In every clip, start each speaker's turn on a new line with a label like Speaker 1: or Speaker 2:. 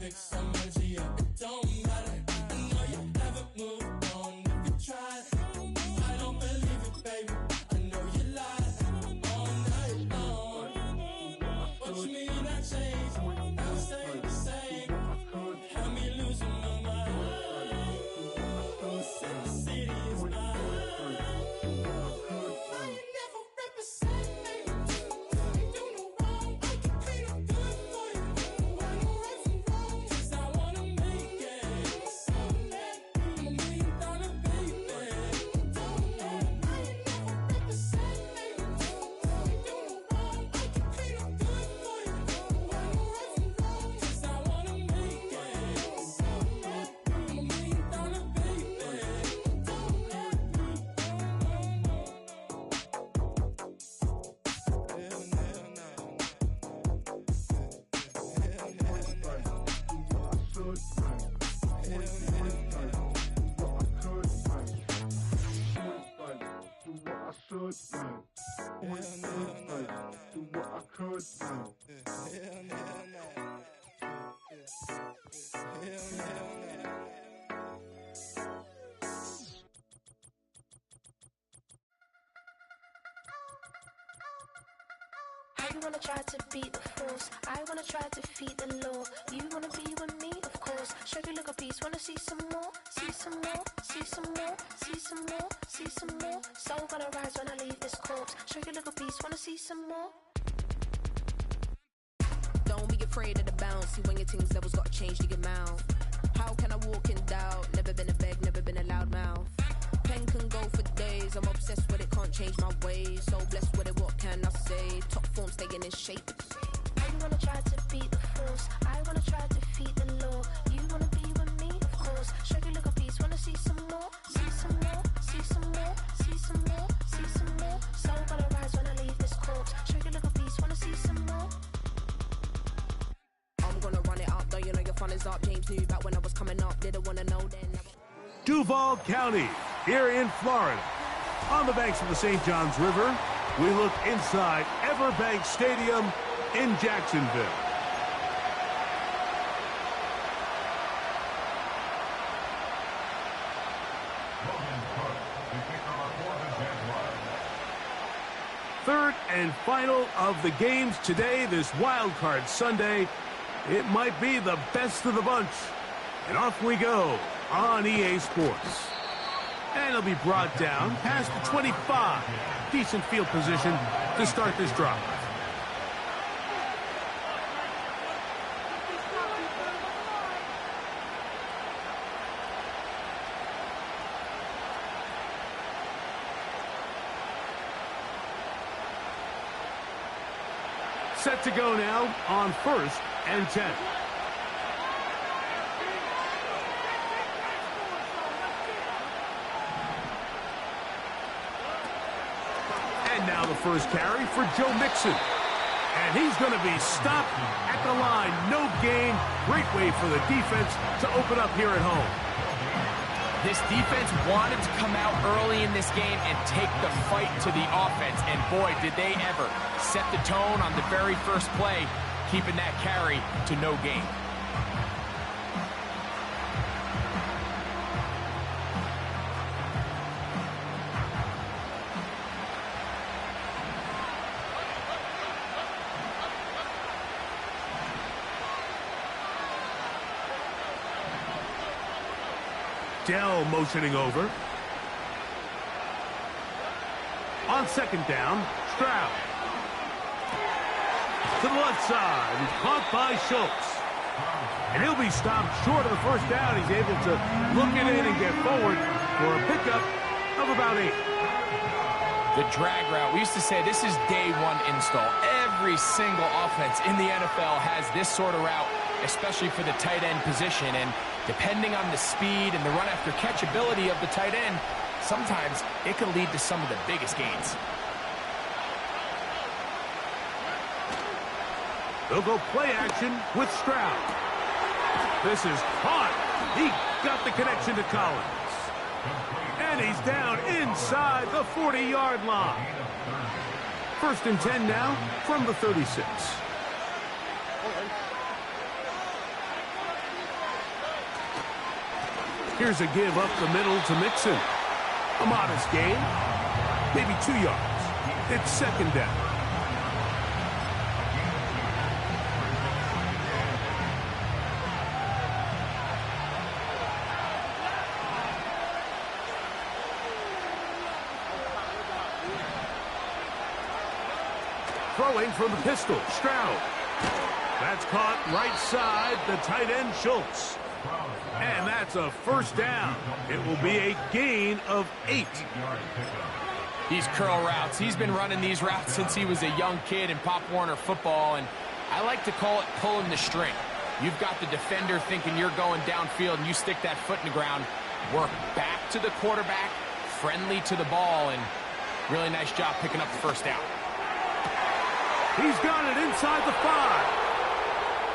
Speaker 1: fix some energy up. It don't matter. I know you never moved on if you tried. I don't believe it, baby. I know you lied all night long. What you mean I changed? Now stay the same. Had me losing my mind. Said the city is mine. Why you never represent me? You do no wrong. I can clean up good for you. I know right from wrong. 'Cause I wanna make it. So let me $1 million baby. Don't know why you never represent me. You do no wrong. I can clean up good for you. I know right from wrong. 'Cause I wanna make it. So let me $1 million baby. Don't let me.
Speaker 2: You wanna try to beat the force, I wanna try to defeat the law. You wanna be with me, of course. Show you little piece, wanna see some more, see some more, see some more, see some more, see some more. Soul gonna rise when I leave this corpse. Show you little piece, wanna see some more.
Speaker 3: Don't be afraid of the bounce. See when your things levels gotta change to get mouth. How can I walk in doubt? Never been a beg, never been a loud mouth. Pen can go for days. I'm obsessed with it, can't change my ways. So blessed with it, what can I say? Top form staying in shape.
Speaker 2: You wanna try to beat the force, I wanna try to defeat the law. You wanna be with me, of course. Show you little piece, wanna see some more, see some more, see some more, see some more, see some more. Soul gonna rise when I leave this corpse. Show you little piece, wanna see some more.
Speaker 3: I'm gonna run it up, though you know your fun is up. James knew back when I was coming up, didn't wanna know then.
Speaker 4: Duval County, here in Florida. On the banks of the St. Johns River, we look inside Everbank Stadium in Jacksonville. Third and final of the games today, this Wild Card Sunday. It might be the best of the bunch. And off we go on EA Sports. And it'll be brought down past the 25. Decent field position to start this drive. Set to go now on 1st and 10. And now the first carry for Joe Mixon. And he's going to be stopped at the line. No gain. Great way for the defense to open up here at home.
Speaker 5: This defense wanted to come out early in this game and take the fight to the offense. And boy, did they ever set the tone on the very first play, keeping that carry to no gain.
Speaker 4: Dell motioning over. On second down, Stroud. To the left side, he's caught by Schultz. And he'll be stopped short of the first down. He's able to look it in and get forward for a pickup of about 8.
Speaker 5: The drag route, we used to say this is day one install. Every single offense in the NFL has this sort of route, especially for the tight end position. And depending on the speed and the run after catch ability of the tight end, sometimes it can lead to some of the biggest gains.
Speaker 4: They'll go play action with Stroud. This is caught. He got the connection to Collins. And he's down inside the 40-yard line. 1st and 10 now from the 36. Here's a give up the middle to Mixon. A modest gain, maybe 2 yards. It's second down. Throwing from the pistol, Stroud. That's caught right side, the tight end, Schultz. And that's a first down. It will be a gain of 8.
Speaker 5: These curl routes, he's been running these routes since he was a young kid in Pop Warner football, and I like to call it pulling the string. You've got the defender thinking you're going downfield, and you stick that foot in the ground, work back to the quarterback, friendly to the ball, and really nice job picking up the first down.
Speaker 4: He's got it inside the 5.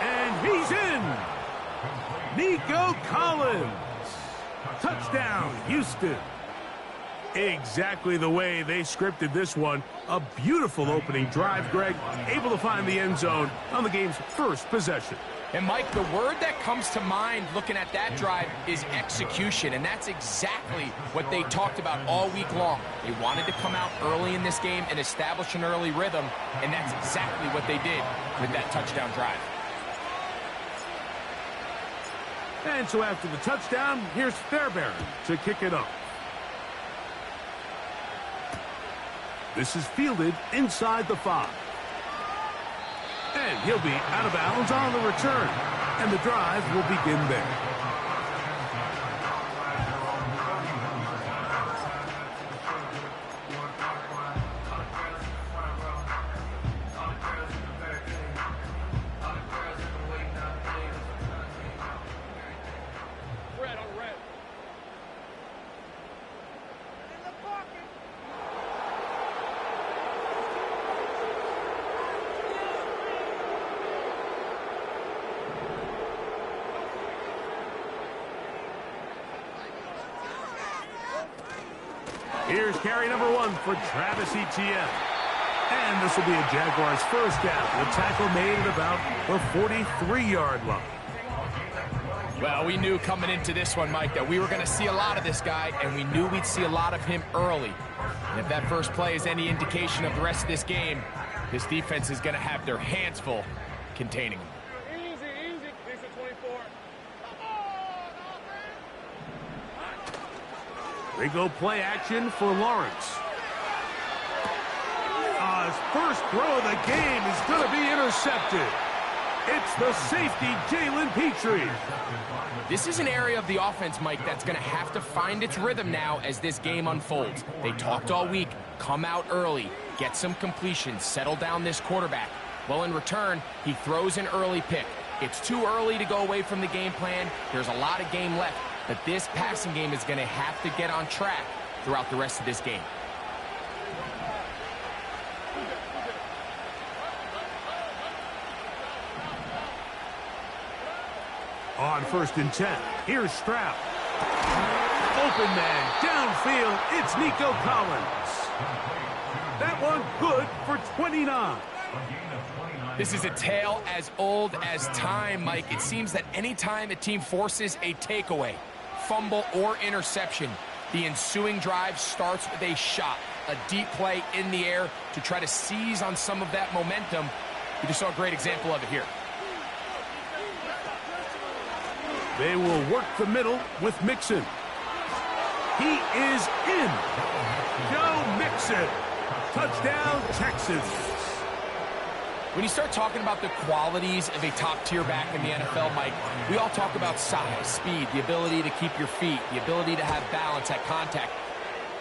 Speaker 4: And he's in. Nico Collins. Touchdown, Houston. Exactly the way they scripted this one. A beautiful opening drive, Greg. Able to find the end zone on the game's first possession.
Speaker 5: And, Mike, the word that comes to mind looking at that drive is execution, and that's exactly what they talked about all week long. They wanted to come out early in this game and establish an early rhythm, and that's exactly what they did with that touchdown drive.
Speaker 4: And so after the touchdown, here's Fairbairn to kick it up. This is fielded inside the 5. And he'll be out of bounds on the return. And the drive will begin there. Here's carry number 1 for Travis Etienne. And this will be a Jaguars first down. The tackle made at about the 43-yard line.
Speaker 5: Well, we knew coming into this one, Mike, that we were going to see a lot of this guy, and we knew we'd see a lot of him early. And if that first play is any indication of the rest of this game, this defense is going to have their hands full containing him.
Speaker 4: They go play action for Lawrence. His first throw of the game is going to be intercepted. It's the safety, Jalen Petrie.
Speaker 5: This is an area of the offense, Mike, that's going to have to find its rhythm now as this game unfolds. They talked all week, come out early, get some completions, settle down this quarterback. Well, in return, he throws an early pick. It's too early to go away from the game plan. There's a lot of game left. But this passing game is going to have to get on track throughout the rest of this game.
Speaker 4: On 1st and 10, here's Stroud. Open man, downfield, it's Nico Collins. That one good for 29.
Speaker 5: This is a tale as old as time, Mike. It seems that anytime a team forces a takeaway, fumble, or interception, the ensuing drive starts with a shot, a deep play in the air to try to seize on some of that momentum. We just saw a great example of it here.
Speaker 4: They will work the middle with Mixon. He is in. Joe Mixon. Touchdown, Texans.
Speaker 5: When you start talking about the qualities of a top-tier back in the NFL, Mike, we all talk about size, speed, the ability to keep your feet, the ability to have balance at contact.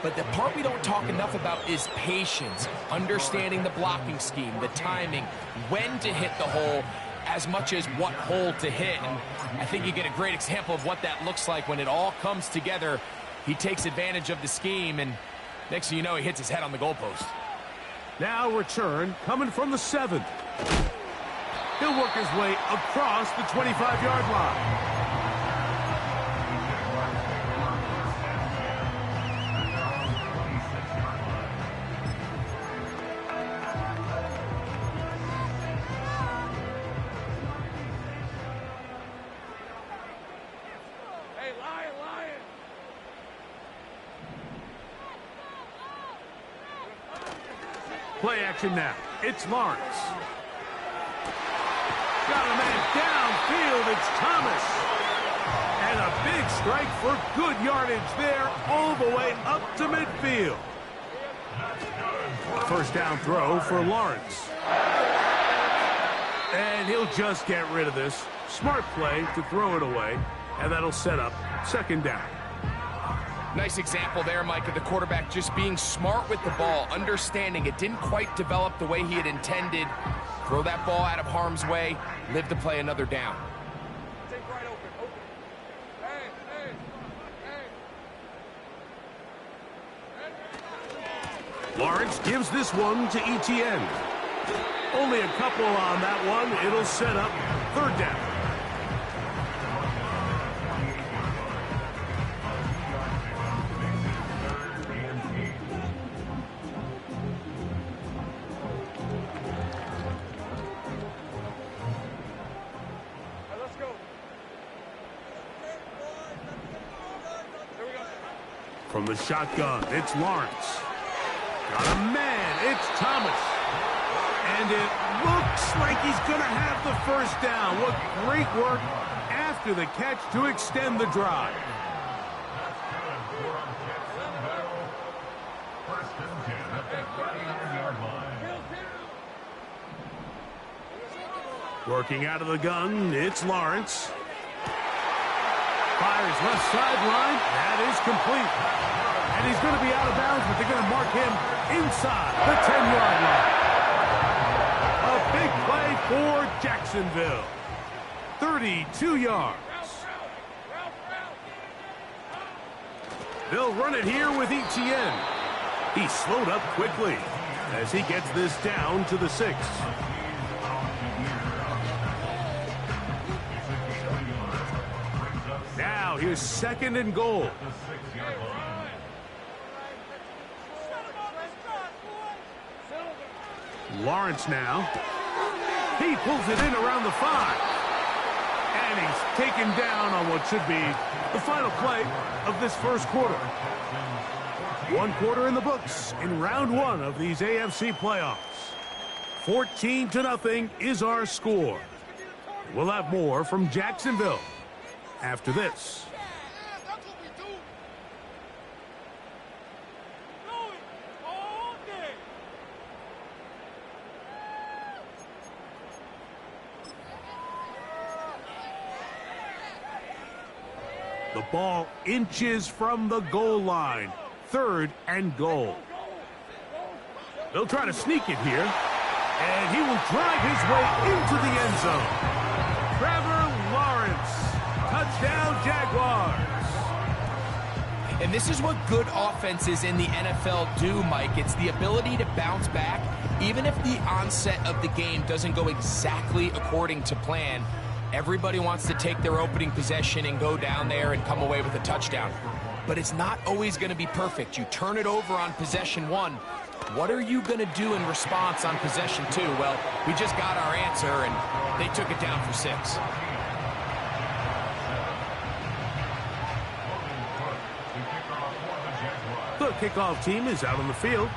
Speaker 5: But the part we don't talk enough about is patience, understanding the blocking scheme, the timing, when to hit the hole, as much as what hole to hit. And I think you get a great example of what that looks like when it all comes together. He takes advantage of the scheme, and next thing you know, he hits his head on the goalpost.
Speaker 4: Now return coming from the 7th. He'll work his way across the 25-yard line.
Speaker 1: Hey, Lion!
Speaker 4: Play action now. It's Lawrence. Got a man downfield. It's Thomas. And a big strike for good yardage there all the way up to midfield. First down throw for Lawrence. And he'll just get rid of this. Smart play to throw it away. And that'll set up second down.
Speaker 5: Nice example there, Mike, of the quarterback just being smart with the ball, understanding it didn't quite develop the way he had intended. Throw that ball out of harm's way, live to play another down.
Speaker 4: Lawrence gives this one to Etienne. Only a couple on that one. It'll set up third down. From the shotgun, it's Lawrence. Got a man, it's Thomas. And it looks like he's going to have the first down. What great work after the catch to extend the drive. Working out of the gun, it's Lawrence. Fires left sideline. That is complete. And he's going to be out of bounds, but they're going to mark him inside the 10-yard line. A big play for Jacksonville. 32 yards. They'll run it here with Etienne. He slowed up quickly as he gets this down to the 6. Now here's second and goal. Lawrence now. He pulls it in around the 5. And he's taken down on what should be the final play of this first quarter. 1 quarter in the books in round 1 of these AFC playoffs. 14-0 is our score. We'll have more from Jacksonville after this. The ball inches from the goal line. 3rd and goal. They'll try to sneak it here. And he will drive his way into the end zone. Trevor Lawrence. Touchdown, Jaguars.
Speaker 5: And this is what good offenses in the NFL do, Mike. It's the ability to bounce back, even if the onset of the game doesn't go exactly according to plan. Everybody wants to take their opening possession and go down there and come away with a touchdown. But it's not always going to be perfect. You turn it over on possession 1. What are you going to do in response on possession 2? Well, we just got our answer, and they took it down for 6.
Speaker 4: The kickoff team is out on the field,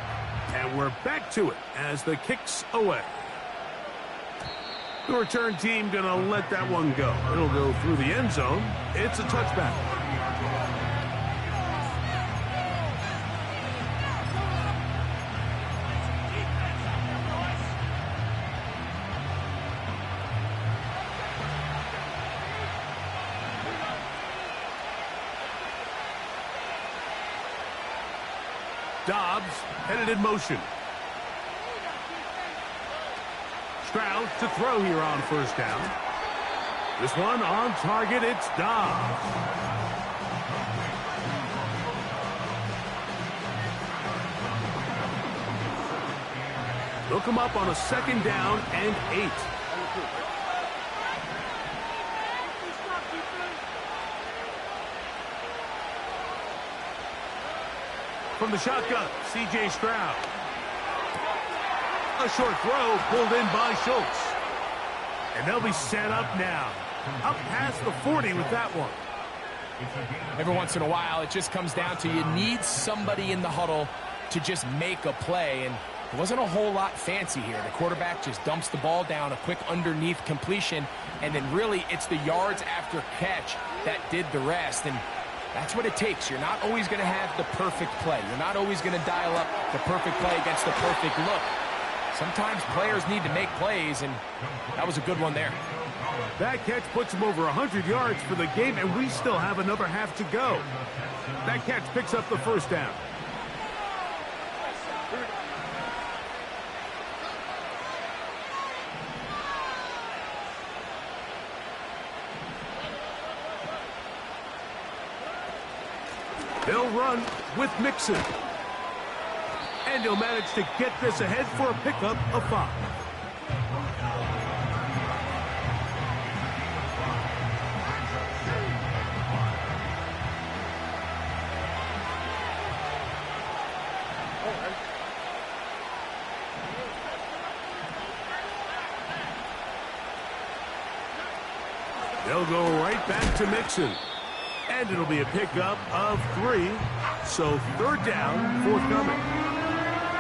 Speaker 4: and we're back to it as the kick's away. The return team going to let that one go. It'll go through the end zone. It's a touchback. Dobbs headed in motion. Stroud to throw here on first down. This one on target, it's Dobbs. They'll come up on a 2nd down and 8. From the shotgun, C.J. Stroud. A short throw pulled in by Schultz. And they'll be set up now. Up past the 40 with that one.
Speaker 5: Every once in a while, it just comes down to you need somebody in the huddle to just make a play. And There wasn't a whole lot fancy here. The quarterback just dumps the ball down, a quick underneath completion, and then really it's the yards after catch that did the rest. And that's what it takes. You're not always going to have the perfect play. You're not always going to dial up the perfect play against the perfect look. Sometimes players need to make plays, and that was a good one there.
Speaker 4: That catch puts him over 100 yards for the game, and we still have another half to go. That catch picks up the first down. They'll run with Mixon. And he'll manage to get this ahead for a pickup of 5. They'll go right back to Mixon. And it'll be a pickup of 3. So third down, forthcoming.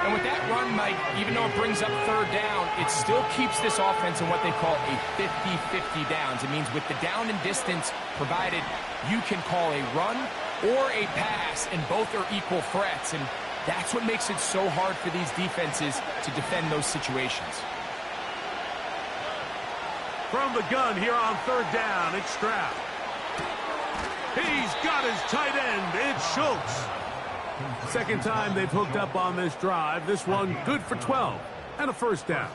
Speaker 5: And with that run, Mike, even though it brings up third down, it still keeps this offense in what they call a 50-50 downs. It means with the down and distance provided, you can call a run or a pass, and both are equal threats. And that's what makes it so hard for these defenses to defend those situations.
Speaker 4: From the gun here on third down, it's Stroud. He's got his tight end. It's Schultz. Second time they've hooked up on this drive. This one good for 12 and a first down.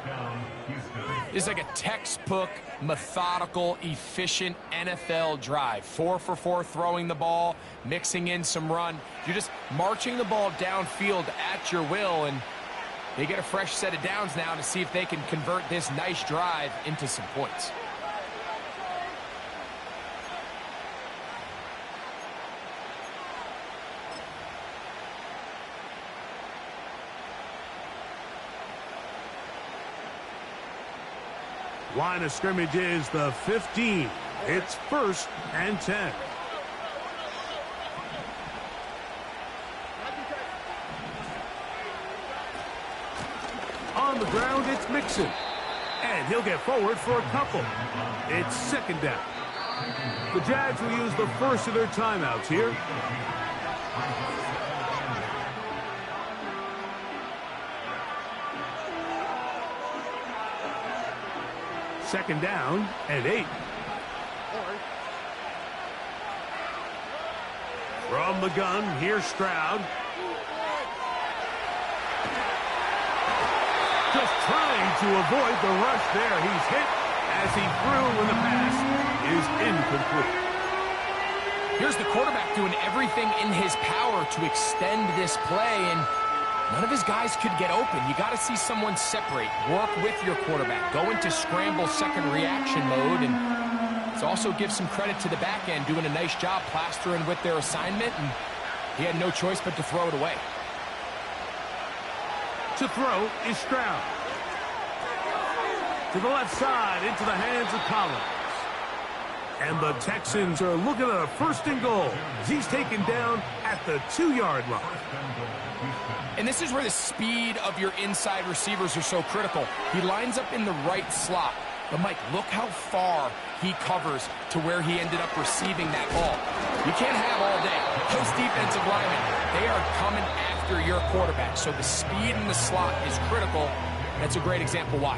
Speaker 5: This is like a textbook, methodical, efficient NFL drive. 4 for 4 throwing the ball, mixing in some run. You're just marching the ball downfield at your will, and they get a fresh set of downs now to see if they can convert this nice drive into some points.
Speaker 4: Line of scrimmage is the 15. It's 1st and 10. On the ground, it's Mixon. And he'll get forward for a couple. It's 2nd down. The Jags will use the first of their timeouts here. Second down and 8. From the gun, here's Stroud. Just trying to avoid the rush there. He's hit as he threw when the pass is incomplete.
Speaker 5: Here's the quarterback doing everything in his power to extend this play, and none of his guys could get open. You got to see someone separate, work with your quarterback, go into scramble second reaction mode, and it also gives some credit to the back end doing a nice job plastering with their assignment, and he had no choice but to throw it away.
Speaker 4: To throw is Stroud. To the left side, into the hands of Collins. And the Texans are looking at a 1st and goal as he's taken down at the 2-yard line.
Speaker 5: And this is where the speed of your inside receivers are so critical. He lines up in the right slot. But, Mike, look how far he covers to where he ended up receiving that ball. You can't have all day. Those defensive linemen, they are coming after your quarterback. So the speed in the slot is critical. That's a great example why.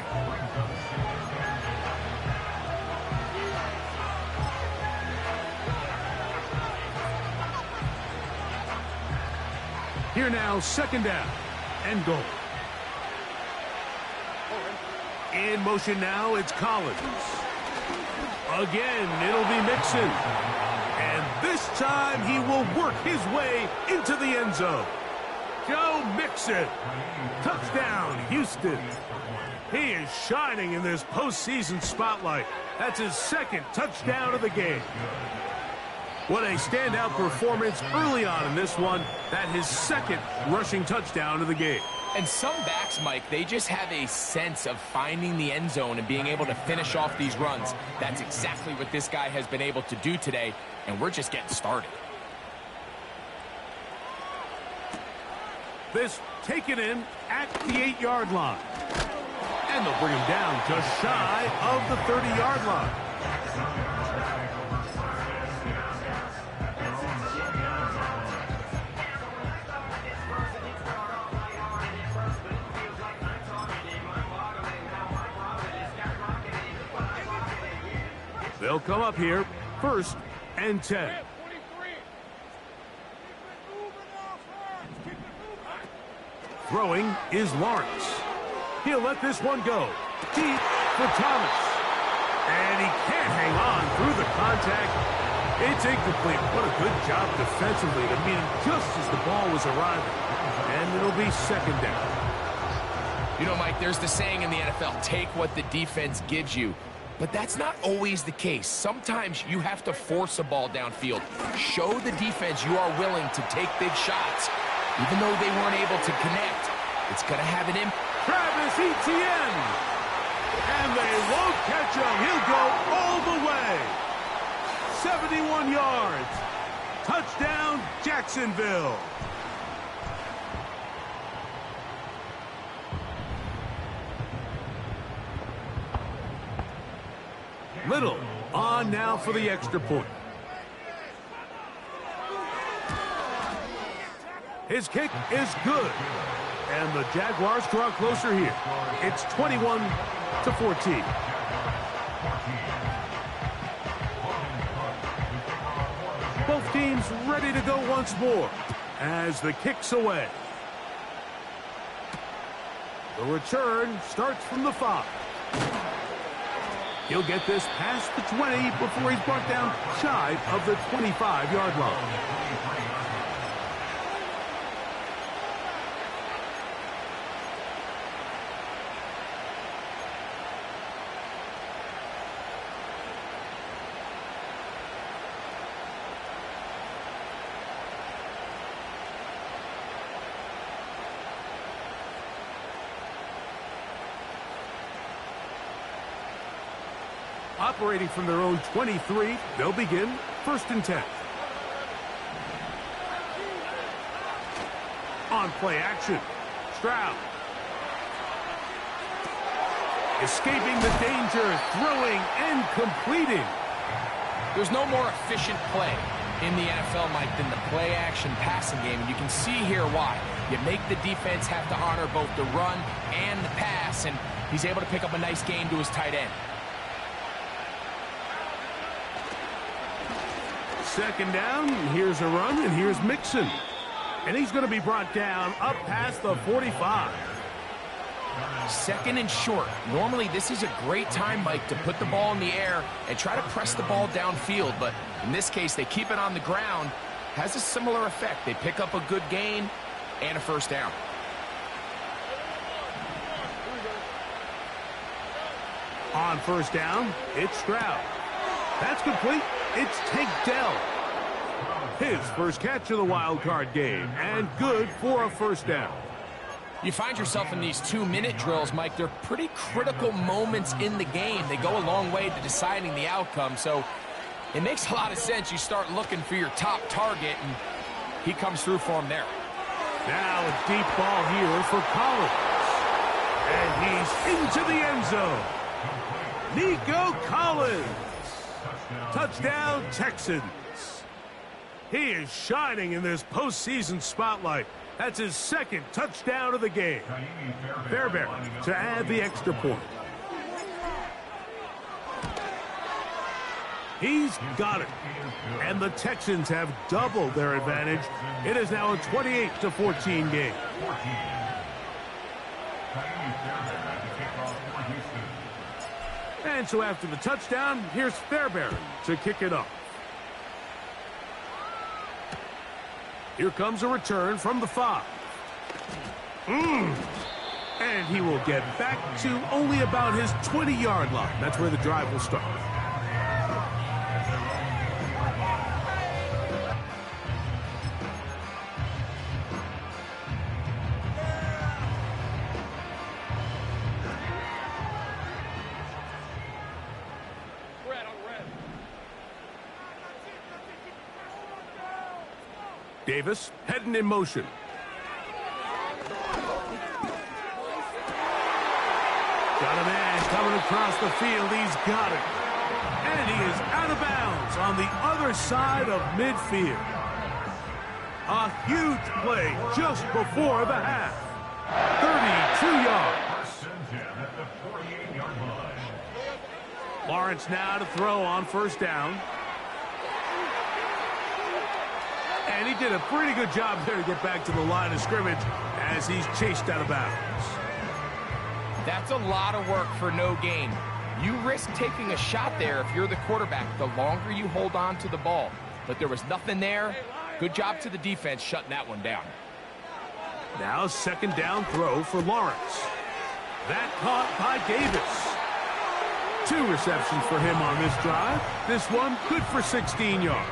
Speaker 4: Here now, 2nd down and goal. In motion now, it's Collins. Again, it'll be Mixon. And this time he will work his way into the end zone. Joe Mixon. Touchdown, Houston. He is shining in this postseason spotlight. That's his 2nd touchdown of the game. What a standout performance early on in this one. That his 2nd rushing touchdown of the game.
Speaker 5: And some backs, Mike, they just have a sense of finding the end zone and being able to finish off these runs. That's exactly what this guy has been able to do today, and we're just getting started.
Speaker 4: This taken in at the 8-yard line. And they'll bring him down just shy of the 30-yard line. They'll come up here, 1st and 10. Throwing is Lawrence. He'll let this one go. Deep for Thomas. And he can't hang on through the contact. It's incomplete. What a good job defensively to meet him just as the ball was arriving. And it'll be 2nd down.
Speaker 5: You know, Mike, there's the saying in the NFL, take what the defense gives you. But that's not always the case. Sometimes you have to force a ball downfield. Show the defense you are willing to take big shots. Even though they weren't able to connect, it's going to have an impact.
Speaker 4: Travis Etienne. And they won't catch him. He'll go all the way. 71 yards. Touchdown, Jacksonville. Little on now for the extra point. His kick is good. And the Jaguars draw closer here. It's 21-14. Both teams ready to go once more as the kick's away. The return starts from the 5. He'll get this past the 20 before he's brought down shy of the 25-yard line. Operating from their own 23, they'll begin 1st and 10. On play action, Stroud. Escaping the danger, throwing and completing.
Speaker 5: There's no more efficient play in the NFL, Mike, than the play action passing game. And you can see here why. You make the defense have to honor both the run and the pass, and he's able to pick up a nice gain to his tight end.
Speaker 4: 2nd down, here's a run, and here's Mixon. And he's going to be brought down up past the 45.
Speaker 5: 2nd and short. Normally, this is a great time, Mike, to put the ball in the air and try to press the ball downfield. But in this case, they keep it on the ground. Has a similar effect. They pick up a good gain and a 1st down.
Speaker 4: On 1st down, it's Stroud. That's complete. It's Tank Dell. His first catch of the wild card game, and good for a 1st down.
Speaker 5: You find yourself in these 2-minute drills, Mike. They're pretty critical moments in the game. They go a long way to deciding the outcome, so it makes a lot of sense. You start looking for your top target, and he comes through for him there.
Speaker 4: Now a deep ball here for Collins. And he's into the end zone. Nico Collins. Touchdown, Texans. He is shining in this postseason spotlight. That's his 2nd touchdown of the game. Fairbairn to add the extra point. He's got it. And the Texans have doubled their advantage. It is now a 28-14 game. And so after the touchdown, here's Fairbairn to kick it off. Here comes a return from the 5. And he will get back to only about his 20-yard line. That's where the drive will start. Davis heading in motion. across the field. He's got it. And he is out of bounds on the other side of midfield. A huge play just before the half. 32 yards. Lawrence now to throw on first down. And he did a pretty good job there to get back to the line of scrimmage as he's chased out of bounds.
Speaker 5: That's a lot of work for no gain. You risk taking a shot there if you're the quarterback the longer you hold on to the ball. But there was nothing there. Good job to the defense shutting that one down.
Speaker 4: Now second down throw for Lawrence. That caught by Davis. 2 receptions for him on this drive. This one good for 16 yards.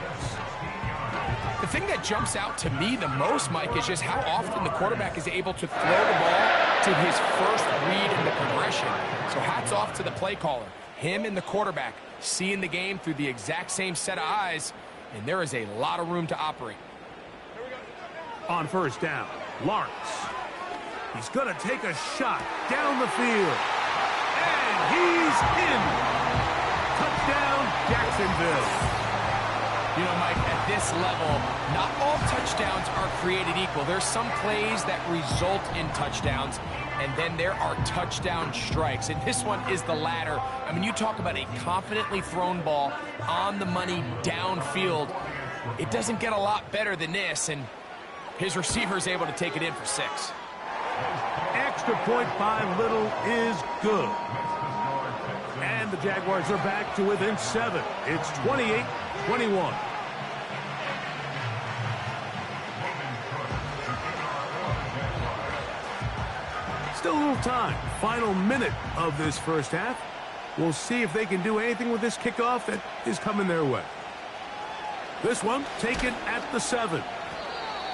Speaker 5: The thing that jumps out to me the most, Mike, is just how often the quarterback is able to throw the ball to his first read in the progression. So hats off to the play caller. Him and the quarterback seeing the game through the exact same set of eyes, and there is a lot of room to operate.
Speaker 4: On first down, Lawrence. He's going to take a shot down the field. And he's in. Touchdown, Jacksonville.
Speaker 5: You know, Mike, at this level, not all touchdowns are created equal. There's some plays that result in touchdowns, and then there are touchdown strikes. And this one is the latter. I mean, you talk about a confidently thrown ball on the money downfield. It doesn't get a lot better than this, and his receiver's able to take it in for 6.
Speaker 4: Extra point by Little is good. And the Jaguars are back to within 7. It's 28-21. Still a little time. Final minute of this first half. We'll see if they can do anything with this kickoff that is coming their way. This one taken at the 7.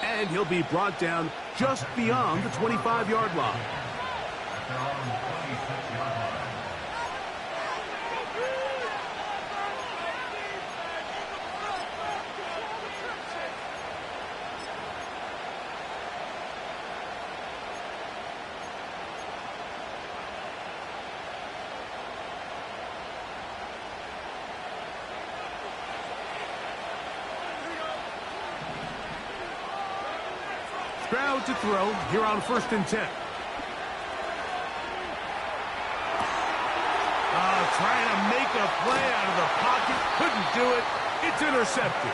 Speaker 4: And he'll be brought down just beyond the 25-yard line. Stroud to throw here on 1st and 10. Trying to make a play out of the pocket. Couldn't do it. It's intercepted.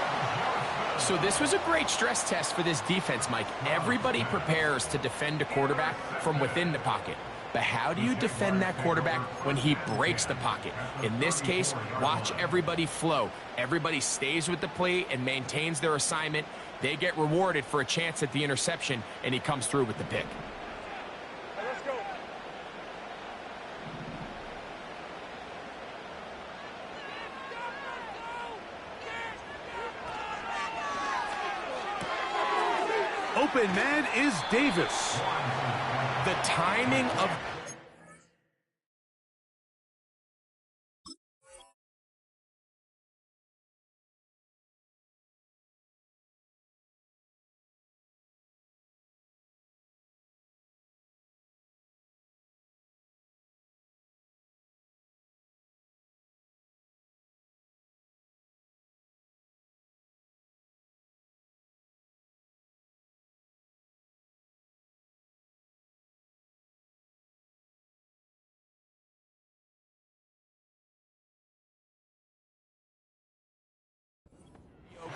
Speaker 5: So this was a great stress test for this defense, Mike. Everybody prepares to defend a quarterback from within the pocket. But how do you defend that quarterback when he breaks the pocket? In this case, watch everybody flow. Everybody stays with the play and maintains their assignment. They get rewarded for a chance at the interception, and he comes through with the pick.
Speaker 1: Let's go.
Speaker 4: Open man is Davis.
Speaker 5: The timing of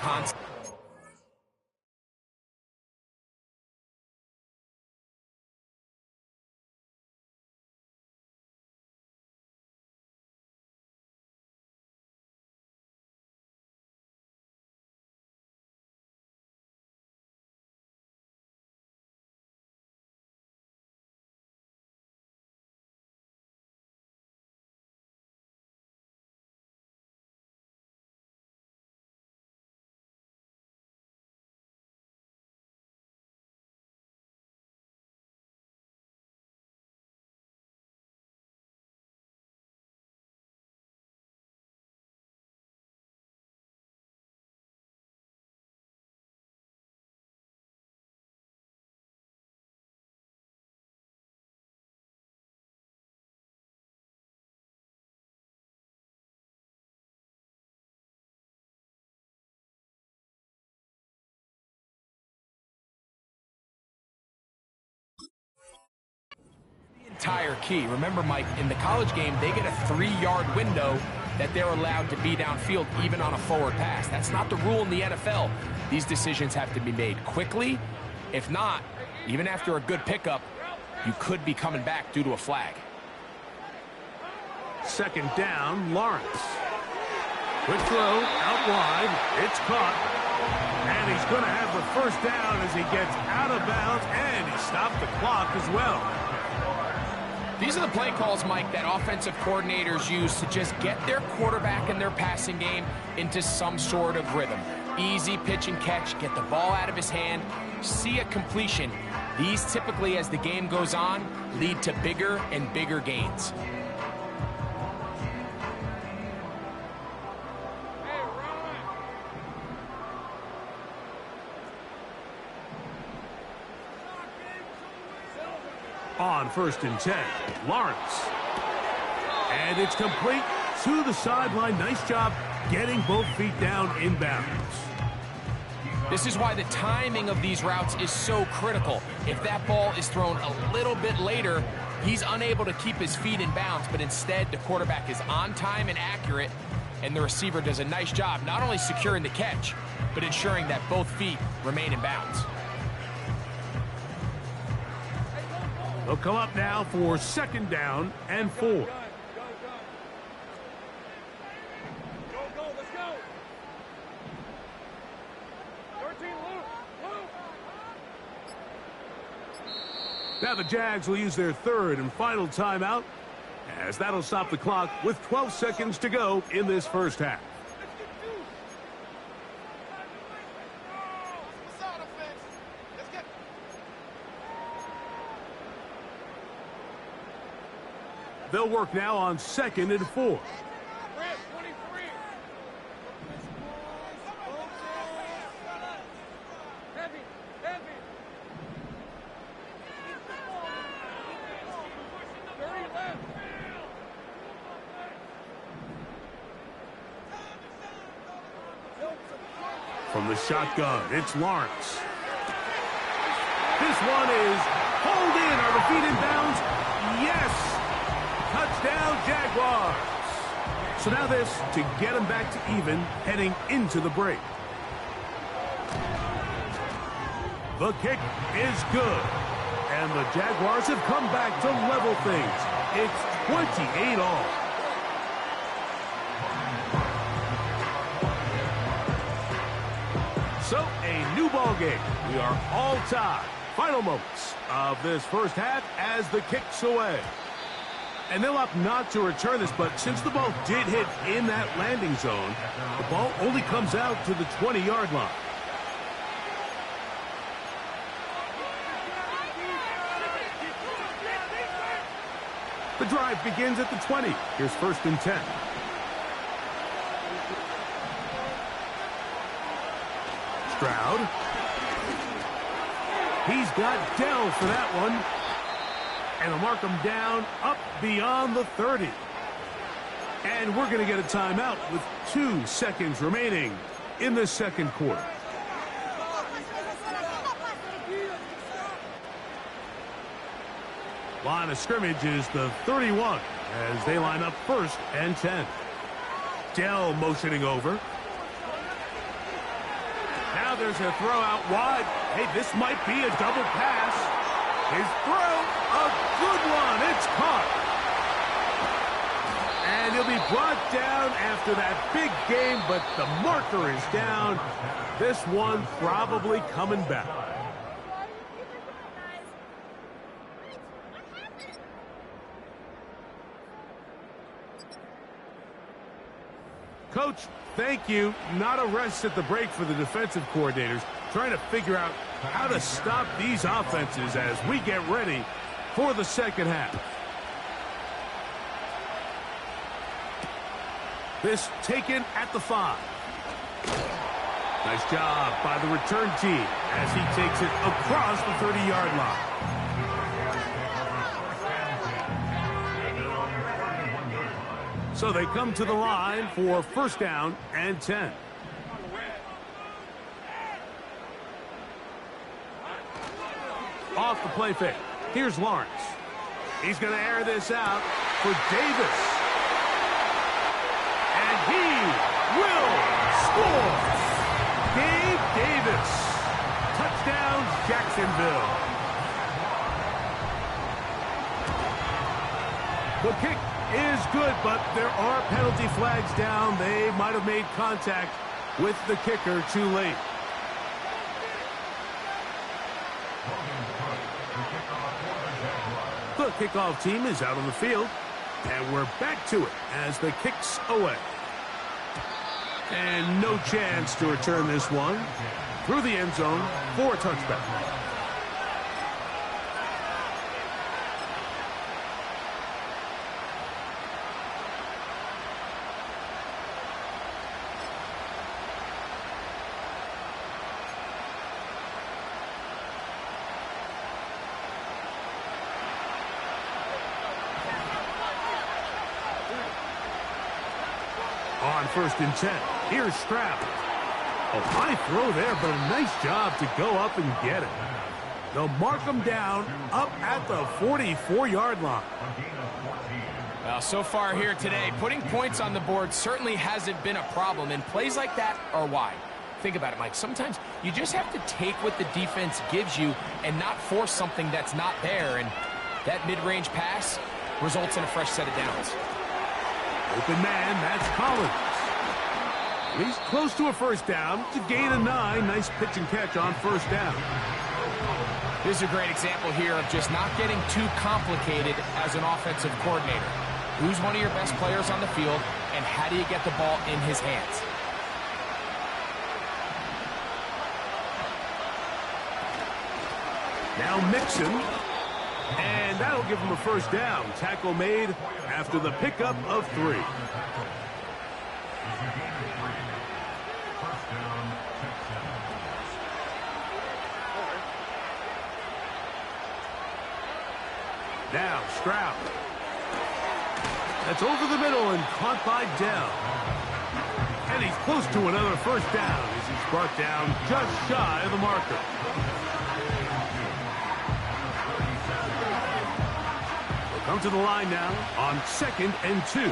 Speaker 5: concept. tie or key. Remember, Mike, in the college game, they get a 3-yard window that they're allowed to be downfield even on a forward pass. That's not the rule in the NFL. These decisions have to be made quickly. If not, even after a good pickup, you could be coming back due to a flag.
Speaker 4: Second down, Lawrence. Quick throw, out wide. It's caught. And he's going to have the first down as he gets out of bounds, and he stopped the clock as well.
Speaker 5: These are the play calls, Mike, that offensive coordinators use to just get their quarterback and their passing game into some sort of rhythm. Easy pitch and catch, get the ball out of his hand, see a completion. These typically, as the game goes on, lead to bigger and bigger gains.
Speaker 4: On 1st and 10, Lawrence. And it's complete to the sideline. Nice job getting both feet down inbounds.
Speaker 5: This is why the timing of these routes is so critical. If that ball is thrown a little bit later, he's unable to keep his feet in bounds, but instead the quarterback is on time and accurate, and the receiver does a nice job not only securing the catch, but ensuring that both feet remain in bounds.
Speaker 4: They'll come up now for 2nd down and 4.
Speaker 1: Go, let's go. Your team, Luke.
Speaker 4: Now the Jags will use their 3rd and final timeout, as that'll stop the clock with 12 seconds to go in this first half. They'll work now on 2nd and 4. From the shotgun, it's Lawrence. This one is pulled in. Are the feet in bounds? Yes! Touchdown, Jaguars. So now this to get them back to even heading into the break. The kick is good. And the Jaguars have come back to level things. It's 28 all. So a new ball game. We are all tied. Final moments of this first half as the kick's away. And they'll opt not to return this, but since the ball did hit in that landing zone, the ball only comes out to the 20-yard line. The drive begins at the 20. Here's 1st and 10. Stroud. He's got Dell for that one. And they'll mark him down up beyond the 30. And we're going to get a timeout with 2 seconds remaining in the 2nd quarter. Line of scrimmage is the 31 as they line up 1st and 10. Dell motioning over. Now there's a throw out wide. Hey, this might be a double pass. His throw, a good one. It's caught. And he'll be brought down after that big game, but the marker is down. This one probably coming back. Coach, thank you. Not a rest at the break for the defensive coordinators, trying to figure out how to stop these offenses as we get ready for the 2nd half. This taken at the 5. Nice job by the return team as he takes it across the 30-yard line. So they come to the line for 1st down and 10. Off the play fake. Here's Lawrence. He's going to air this out for Davis. And he will score. Gabe Davis. Touchdown, Jacksonville. The kick is good, but there are penalty flags down. They might have made contact with the kicker too late. The kickoff team is out on the field, and we're back to it as the kick's away. And no chance to return this one through the end zone for a touchback. On 1st and 10, here's Stroud. A high throw there, but a nice job to go up and get it. They'll mark him down up at the 44-yard line.
Speaker 5: Well, so far here today, putting points on the board certainly hasn't been a problem, and plays like that are why. Think about it, Mike. Sometimes you just have to take what the defense gives you and not force something that's not there, and that mid-range pass results in a fresh set of downs.
Speaker 4: Open man, that's Collins. He's close to a first down to gain a 9. Nice pitch and catch on first down.
Speaker 5: This is a great example here of just not getting too complicated as an offensive coordinator. Who's one of your best players on the field, and how do you get the ball in his hands?
Speaker 4: Now Mixon. And that'll give him a first down. Tackle made after the pickup of 3. Now Stroud. That's over the middle and caught by Dell. And he's close to another first down as he's brought down just shy of the marker. Come to the line now on 2nd and 2.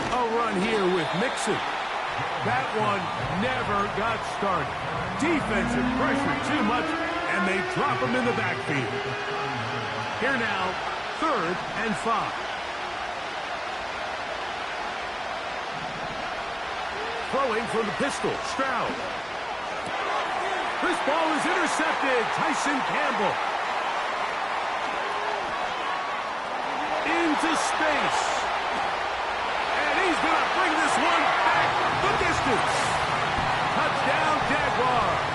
Speaker 4: A run here with Mixon. That one never got started. Defensive pressure too much, and they drop him in the backfield. Here now, 3rd and 5. Throwing from the pistol, Stroud. This ball is intercepted. Tyson Campbell. Into space. And he's going to bring this one back the distance. Touchdown, Jaguars.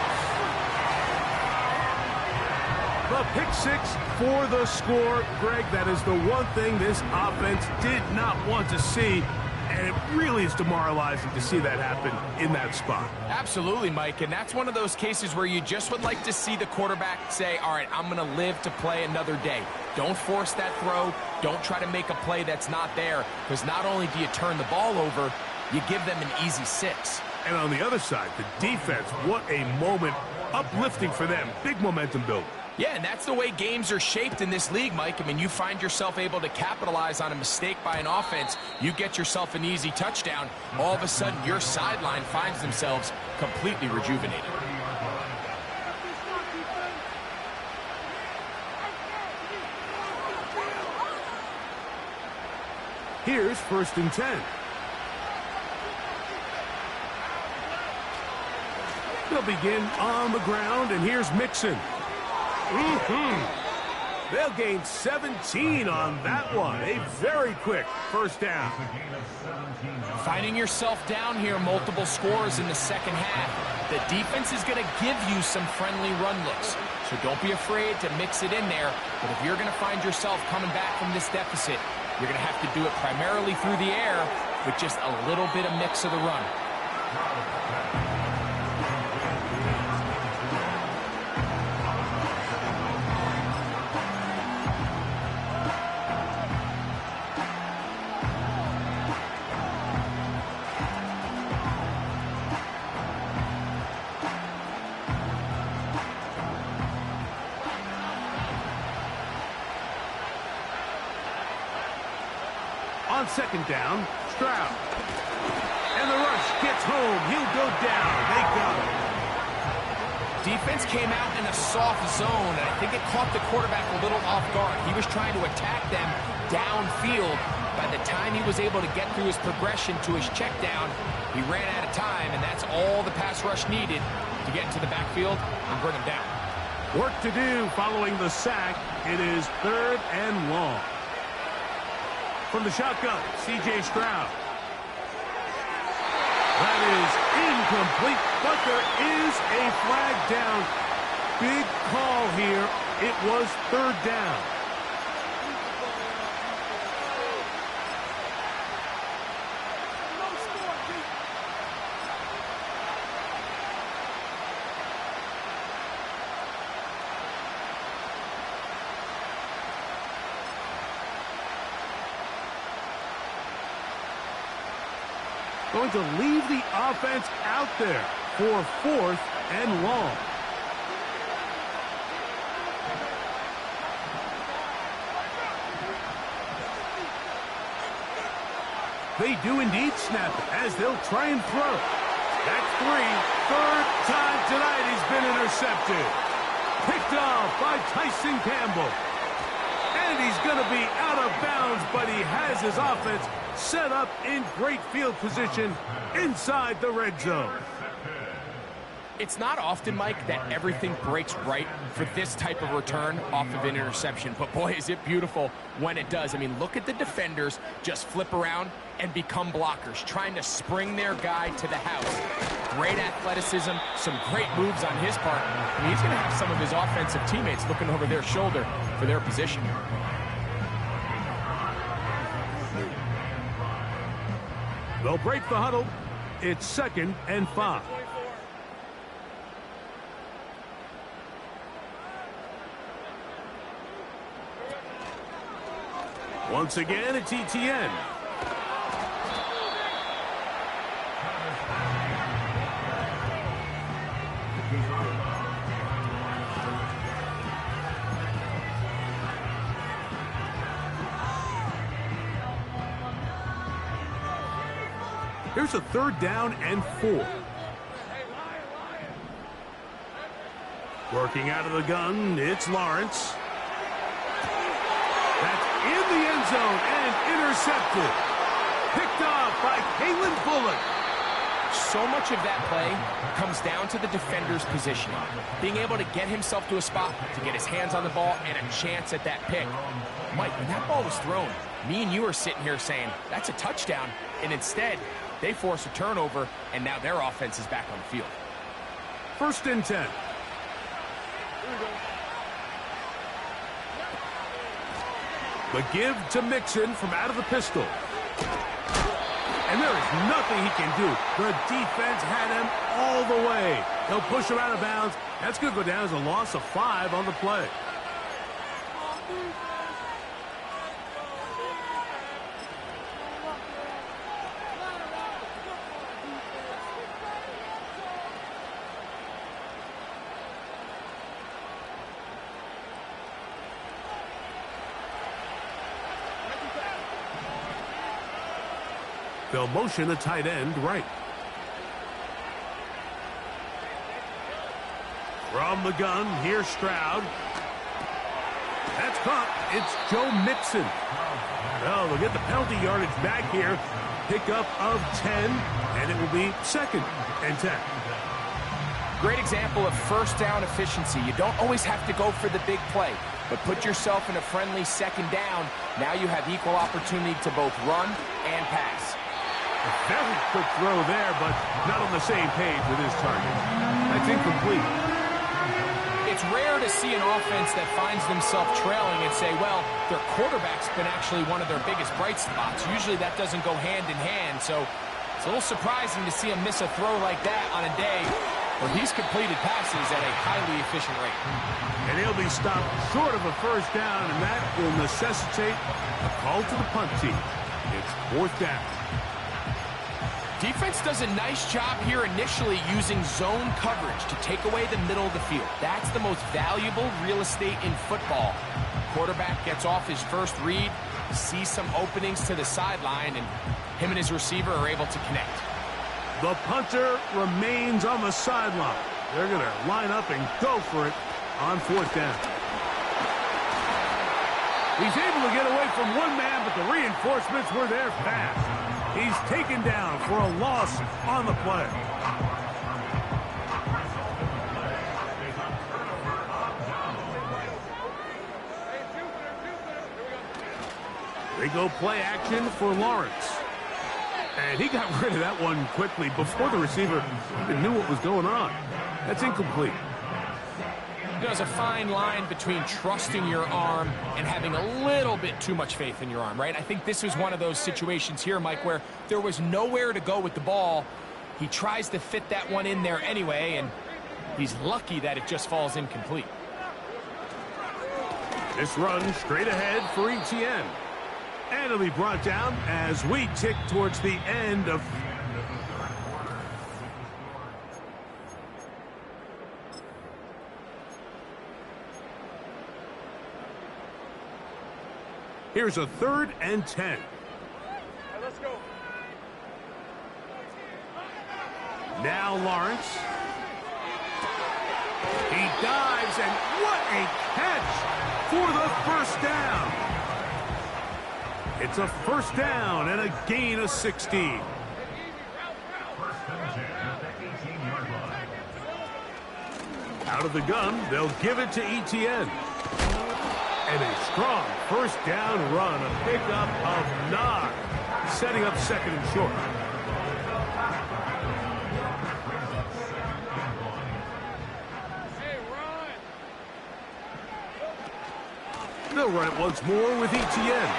Speaker 4: The pick 6 for the score. Greg, that is the one thing this offense did not want to see. And it really is demoralizing to see that happen in that spot.
Speaker 5: Absolutely, Mike, and that's one of those cases where you just would like to see the quarterback say, all right, I'm going to live to play another day. Don't force that throw. Don't try to make a play that's not there, because not only do you turn the ball over, you give them an easy 6.
Speaker 4: And on the other side, the defense, what a moment. Uplifting for them. Big momentum build.
Speaker 5: Yeah, and that's the way games are shaped in this league, Mike. I mean, you find yourself able to capitalize on a mistake by an offense. You get yourself an easy touchdown. All of a sudden, your sideline finds themselves completely rejuvenated.
Speaker 4: Here's 1st and 10. They'll begin on the ground, and here's Mixon. They'll gain 17 on that one. A very quick first down.
Speaker 5: Finding yourself down here, multiple scores in the second half. The defense is going to give you some friendly run looks. So don't be afraid to mix it in there. But if you're going to find yourself coming back from this deficit, you're going to have to do it primarily through the air with just a little bit of mix of the run.
Speaker 4: second down. Stroud. And the rush gets home. He'll go down. They got him.
Speaker 5: Defense came out in a soft zone, and I think it caught the quarterback a little off guard. He was trying to attack them downfield. By the time he was able to get through his progression to his check down, he ran out of time, and that's all the pass rush needed to get into the backfield and bring him down.
Speaker 4: Work to do following the sack. It is 3rd and long. From the shotgun, C.J. Stroud. That is incomplete, but there is a flag down. Big call here. It was 3rd down. Going to leave the offense out there for 4th and long. They do indeed snap it as they'll try and throw. That's 3. 3rd time tonight he's been intercepted. Picked off by Tyson Campbell. And he's going to be out of bounds, but he has his offense set up in great field position inside the red zone.
Speaker 5: It's not often, Mike, that everything breaks right for this type of return off of an interception. But, boy, is it beautiful when it does. I mean, look at the defenders just flip around and become blockers, trying to spring their guy to the house. Great athleticism, some great moves on his part. I mean, he's going to have some of his offensive teammates looking over their shoulder for their position.
Speaker 4: They'll break the huddle. It's 2nd and 5. Once again, it's ETN. Here's a 3rd down and 4. Working out of the gun, it's Lawrence. That's in the end zone and intercepted. Picked off by Kalen Bullock.
Speaker 5: So much of that play comes down to the defender's positioning. Being able to get himself to a spot, to get his hands on the ball, and a chance at that pick. Mike, when that ball was thrown, me and you are sitting here saying, that's a touchdown. And instead, they force a turnover, and now their offense is back on the field.
Speaker 4: 1st and 10. The give to Mixon from out of the pistol. And there is nothing he can do. The defense had him all the way. They'll push him out of bounds. That's going to go down as a loss of 5 on the play. They'll motion a tight end right. From the gun, here's Stroud. That's caught. It's Joe Mixon. Well, they'll get the penalty yardage back here. Pickup of 10, and it will be 2nd and 10.
Speaker 5: Great example of 1st down efficiency. You don't always have to go for the big play, but put yourself in a friendly 2nd down. Now you have equal opportunity to both run and pass.
Speaker 4: A very quick throw there, but not on the same page with his target. That's incomplete.
Speaker 5: It's rare to see an offense that finds themselves trailing and say, well, their quarterback's been actually one of their biggest bright spots. Usually that doesn't go hand in hand, so it's a little surprising to see him miss a throw like that on a day where he's completed passes at a highly efficient rate.
Speaker 4: And he'll be stopped short of a 1st down, and that will necessitate a call to the punt team. It's 4th down.
Speaker 5: Defense does a nice job here initially using zone coverage to take away the middle of the field. That's the most valuable real estate in football. Quarterback gets off his first read, sees some openings to the sideline, and him and his receiver are able to connect.
Speaker 4: The punter remains on the sideline. They're going to line up and go for it on 4th down. He's able to get away from one man, but the reinforcements were there fast. He's taken down for a loss on the play. They go play action for Lawrence. And he got rid of that one quickly before the receiver even knew what was going on. That's incomplete.
Speaker 5: There's a fine line between trusting your arm and having a little bit too much faith in your arm, right? I think this was one of those situations here, Mike, where there was nowhere to go with the ball. He tries to fit that one in there anyway, and he's lucky that it just falls incomplete.
Speaker 4: This run straight ahead for ETN. And it'll be brought down as we tick towards the end of... Here's a 3rd and 10.
Speaker 6: Let's go.
Speaker 4: Now Lawrence. He dives, and what a catch for the 1st down. It's a 1st down and a gain of 16. Out of the gun, they'll give it to ETN. And a strong 1st down run, a pickup of 9, setting up 2nd and short. They'll run it once more with ETN.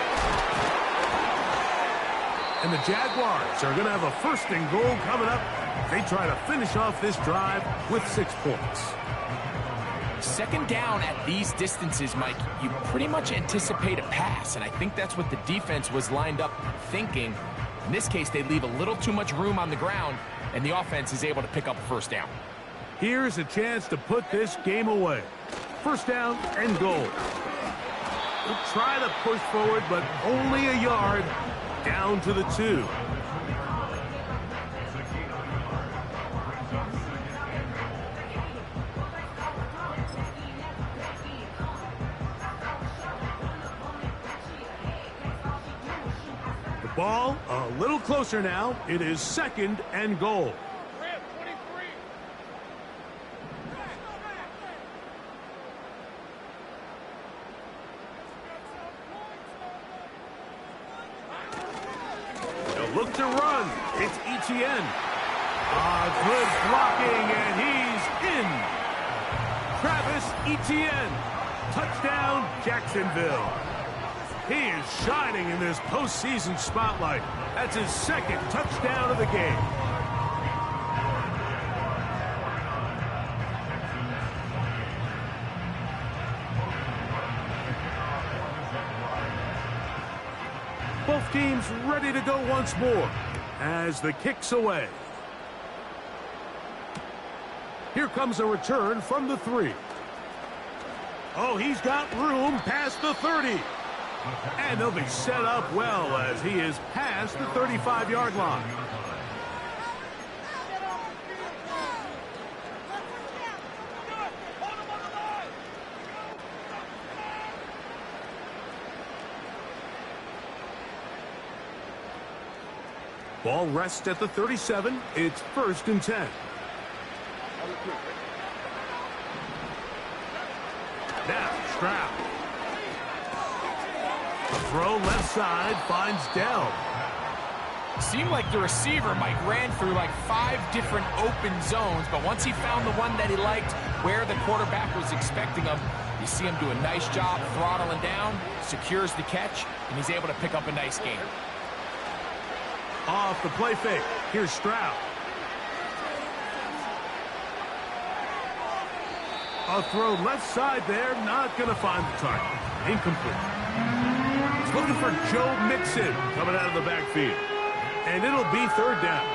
Speaker 4: And the Jaguars are going to have a 1st and goal coming up. They try to finish off this drive with 6 points.
Speaker 5: 2nd down at these distances, Mike, you pretty much anticipate a pass, and I think that's what the defense was lined up thinking. In this case, they leave a little too much room on the ground, and the offense is able to pick up a 1st down.
Speaker 4: Here's a chance to put this game away. 1st down and goal. They'll try to push forward, but only a yard down to the 2. The ball a little closer now. It is 2nd and goal. Look to run. It's ETN. Good blocking, and he's in. Travis Etienne. Touchdown, Jacksonville. He is shining in this postseason spotlight. That's his 2nd touchdown of the game. Both teams ready to go once more as the kick's away. Here comes a return from the 3. Oh, he's got room past the 30. And they'll be set up well as he is past the 35-yard line. Ball rests at the 37. It's 1st and 10. Now, Stroud. Throw left side, finds Dell.
Speaker 5: Seemed like the receiver, Mike, ran through like 5 different open zones, but once he found the one that he liked, where the quarterback was expecting him, you see him do a nice job throttling down, secures the catch, and he's able to pick up a nice gain.
Speaker 4: Off the play fake. Here's Stroud. A throw left side there, not going to find the target. Incomplete. He's looking for Joe Mixon coming out of the backfield. And it'll be 3rd down.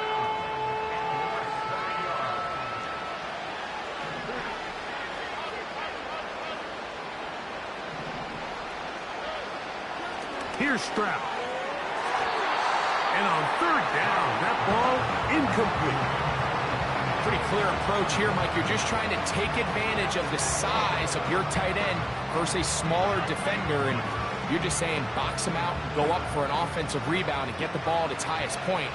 Speaker 4: Here's Stroud. And on third down, that ball incomplete.
Speaker 5: Pretty clear approach here, Mike. You're just trying to take advantage of the size of your tight end versus a smaller defender, and you're just saying box him out, go up for an offensive rebound, and get the ball at its highest point.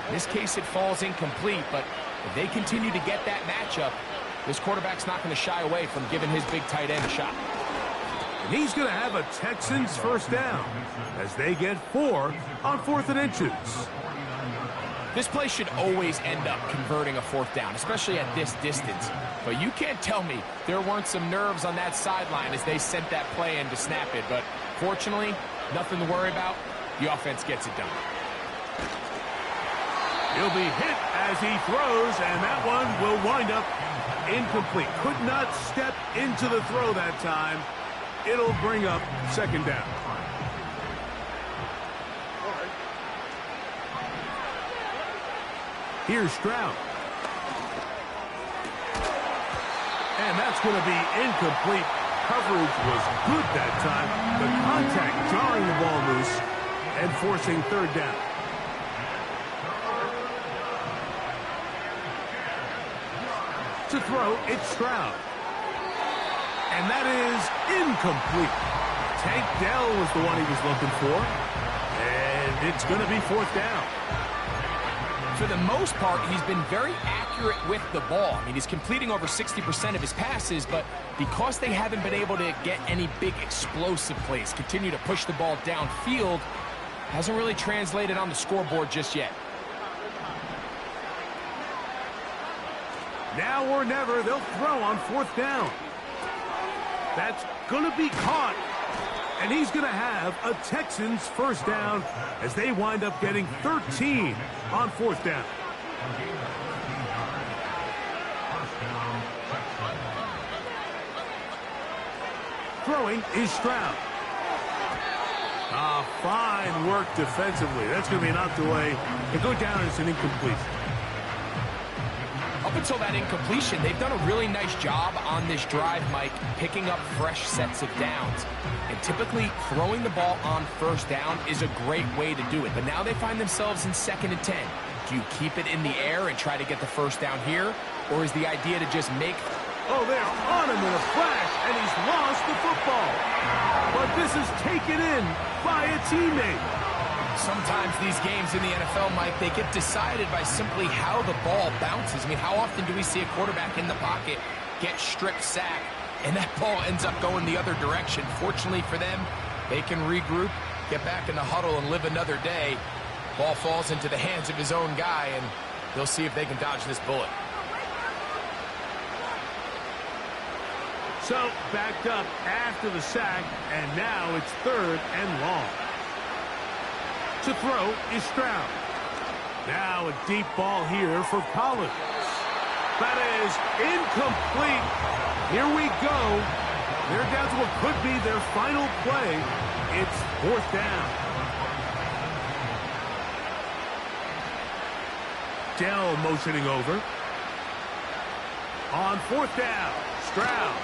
Speaker 5: In this case, it falls incomplete, but if they continue to get that matchup, this quarterback's not going to shy away from giving his big tight end a shot.
Speaker 4: And he's going to have a Texans first down as they get 4 on 4th and inches.
Speaker 5: This play should always end up converting a 4th down, especially at this distance. But you can't tell me there weren't some nerves on that sideline as they sent that play in to snap it. But fortunately, nothing to worry about. The offense gets it done.
Speaker 4: He'll be hit as he throws, and that one will wind up incomplete. Could not step into the throw that time. It'll bring up 2nd down. Here's Stroud. And that's going to be incomplete. Coverage was good that time. The contact jarring the ball loose and forcing 3rd down. To throw, it's Stroud. And that is incomplete. Tank Dell was the one he was looking for. And it's going to be 4th down.
Speaker 5: For the most part, he's been very accurate with the ball. I mean, he's completing over 60% of his passes, but because they haven't been able to get any big explosive plays, continue to push the ball downfield, hasn't really translated on the scoreboard just yet.
Speaker 4: Now or never, they'll throw on 4th down. That's going to be caught. And he's going to have a Texans first down as they wind up getting 13 on 4th down. Throwing is Stroud. Fine work defensively. That's going to be knocked away and go down as an incompletion.
Speaker 5: Up until that incompletion, they've done a really nice job on this drive, Mike, picking up fresh sets of downs. And typically, throwing the ball on 1st down is a great way to do it. But now they find themselves in 2nd and 10. Do you keep it in the air and try to get the 1st down here? Or is the idea to just make...
Speaker 4: Oh, they're on him in a flash, and he's lost the football. But this is taken in by a teammate.
Speaker 5: Sometimes these games in the NFL, Mike, they get decided by simply how the ball bounces. I mean, how often do we see a quarterback in the pocket get strip sacked, and that ball ends up going the other direction? Fortunately for them, they can regroup, get back in the huddle, and live another day. Ball falls into the hands of his own guy, and they'll see if they can dodge this bullet.
Speaker 4: So, backed up after the sack, and now it's 3rd and long. To throw is Stroud. Now a deep ball here for Collins. That is incomplete. Here we go. They're down to what could be their final play. It's 4th down. Dell motioning over. On 4th down, Stroud.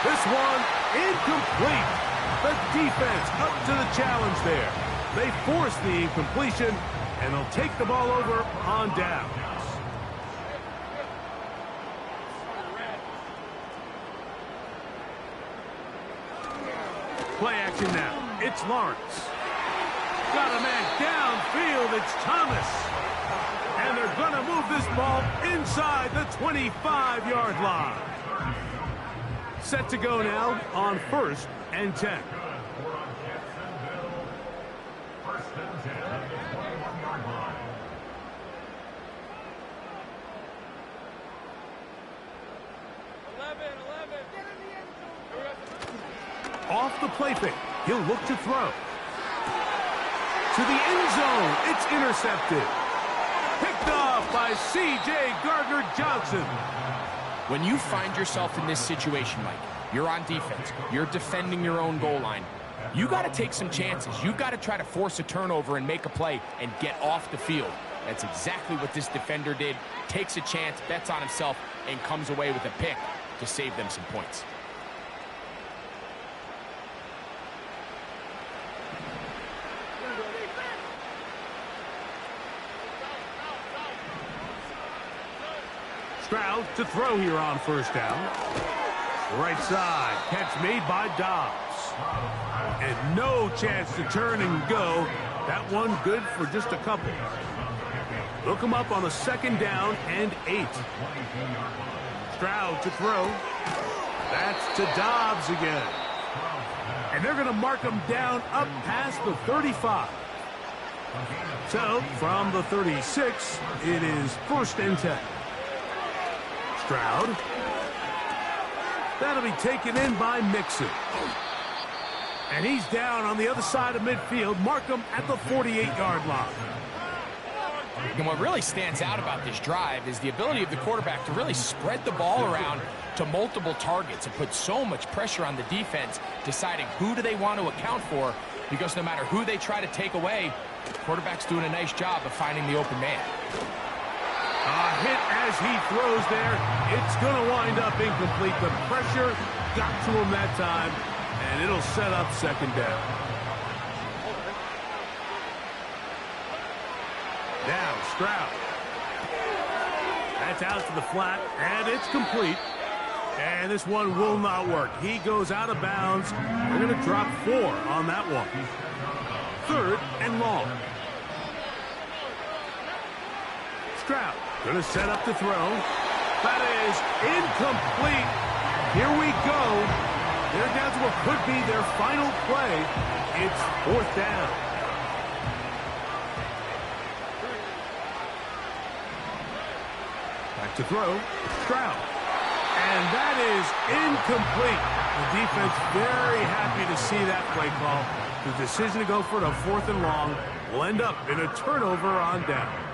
Speaker 4: This one incomplete. The defense up to the challenge there. They force the incompletion, and they'll take the ball over on downs. Play action now. It's Lawrence. Got a man downfield. It's Thomas. And they're going to move this ball inside the 25-yard line. Set to go now on 1st and 10. Off the play fake, he'll look to throw. To the end zone, it's intercepted. Picked off by C.J. Gardner-Johnson.
Speaker 5: When you find yourself in this situation, Mike, you're on defense, you're defending your own goal line, you got to take some chances. You got to try to force a turnover and make a play and get off the field. That's exactly what this defender did. Takes a chance, bets on himself, and comes away with a pick to save them some points.
Speaker 4: Stroud to throw here on first down. Right side, catch made by Dobbs. And no chance to turn and go. That one good for just a couple. Look him up on a 2nd down and 8. Stroud to throw. That's to Dobbs again. And they're going to mark him down up past the 35. So, from the 36, it is 1st and 10. Stroud. That'll be taken in by Mixon. And he's down on the other side of midfield. Mark him at the 48-yard line.
Speaker 5: And what really stands out about this drive is the ability of the quarterback to really spread the ball around to multiple targets and put so much pressure on the defense, deciding who do they want to account for, because no matter who they try to take away, the quarterback's doing a nice job of finding the open man.
Speaker 4: A hit as he throws there. It's going to wind up incomplete. The pressure got to him that time, and it'll set up 2nd down. Now Stroud. That's out to the flat, and it's complete. And this one will not work. He goes out of bounds. They're going to drop 4 on that one. 3rd and long. Stroud going to set up the throw. That is incomplete. Here we go. They're down to what could be their final play. It's 4th down. Back to throw. Stroud. And that is incomplete. The defense very happy to see that play call. The decision to go for it on 4th and long will end up in a turnover on downs.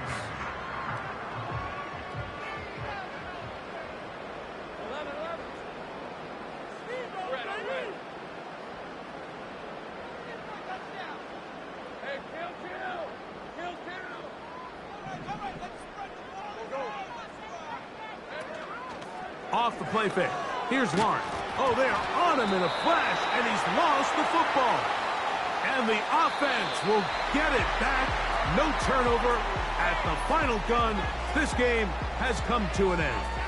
Speaker 4: Off the play fake. Here's Lawrence. Oh, they're on him in a flash, and he's lost the football. And the offense will get it back. No turnover at the final gun. This game has come to an end.